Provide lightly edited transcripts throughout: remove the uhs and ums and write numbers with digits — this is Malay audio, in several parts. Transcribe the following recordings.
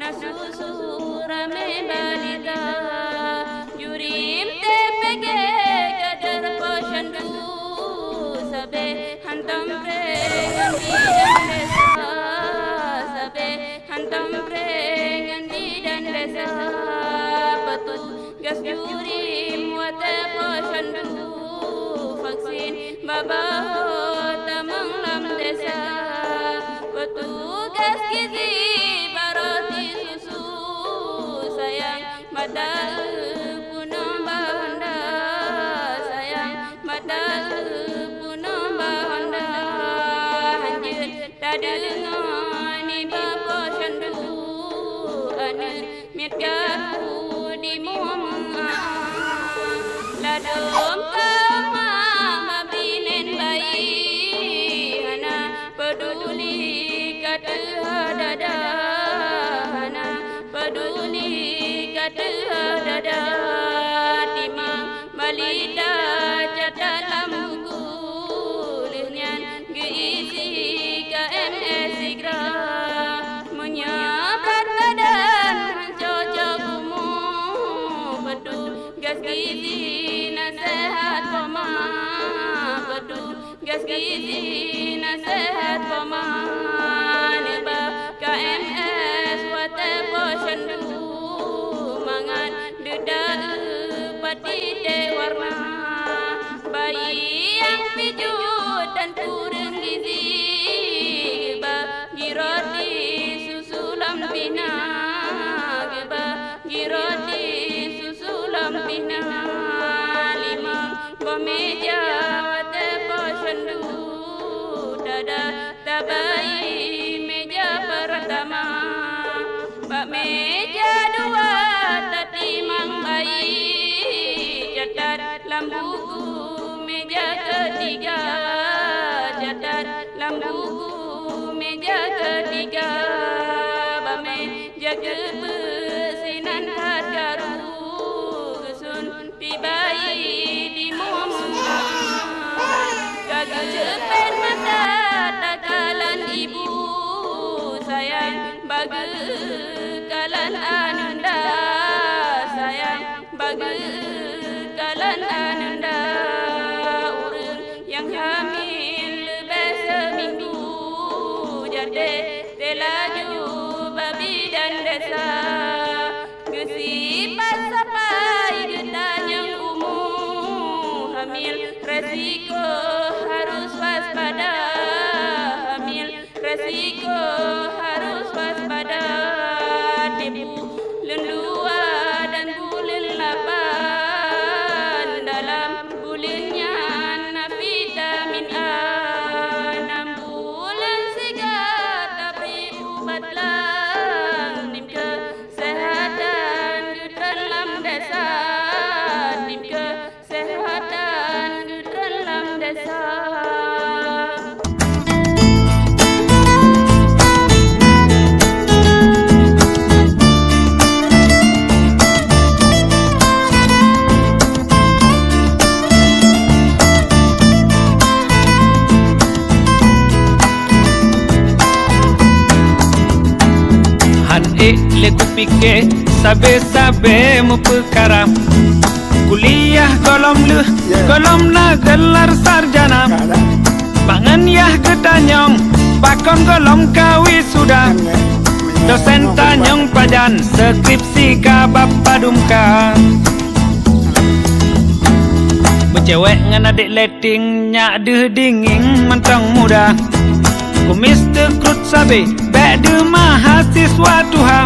nasusu rame balita jurim TPG kader posyandu sabe hantam prengandi dan desa sabe hantam prengandi dan desa petugas jurim wate posyandu vaksin babaho tamang lam desa petugas gizi baroti susu sayang mata punong bahanda sayang mata punong bahanda hanjir tadengan ni bapa syandu anen mitgahu di muamma ladom kama mabinen bayi hana peduli kata dada hana peduli kata dada timang balita dalam buku lehnian geisi KMS Sigra menyabat badan cocok umum petugas gizi nasihat poma petugas gizi nasihat poma neba KMS wate posyandu mangan dedak pati de warna bayi yang pijut dan kurang gizi bagi roti susu lampina bagi roti susu lampina lima meja wate posyandu dada tabai meja pertama bak meja dua tatimang bayi catat lambuku meja ketiga catat lambuku meja ketiga bak meja kepesinan hadaru kesun pibai di mumma kagak cepen mata takalan ibu sayang bagekalan ananda sayang bagekalan ananda urang yang hamil lebih seminggu jadi telaju babi dan desa gesipat sampai getanyang umum hamil resiko harus waspada hamil resiko harus waspada debu lelua dan bulan 8 dalam bulannya vitamin A 6 bulan sigat tapi ubat lang tim kesehatan di dalam desa tim kesehatan di dalam desa. Le kupike sabe-sabe mu perkara kuliah kolom na gelar sarjana bangan yah getanyong pakon kolom kawi sudah dosen tanyong pajan skripsi ka bapa dumka becewek ngan adik leting nyak deh dinging mentang muda kumis tekrut sabe bek de mahasiswa tuha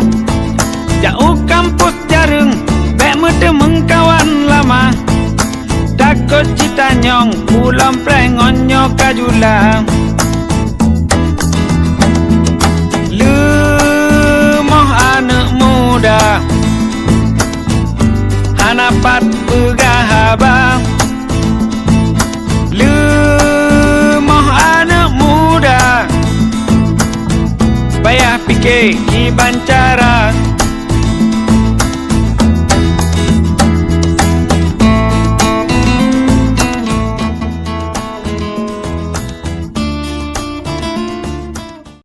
jauh kampus jareng bek medemeng kawan lama takut cita nyong pulang prengonyo kajula lemoh anak muda hanapat begahaba lemoh anak muda payah fikir di bancara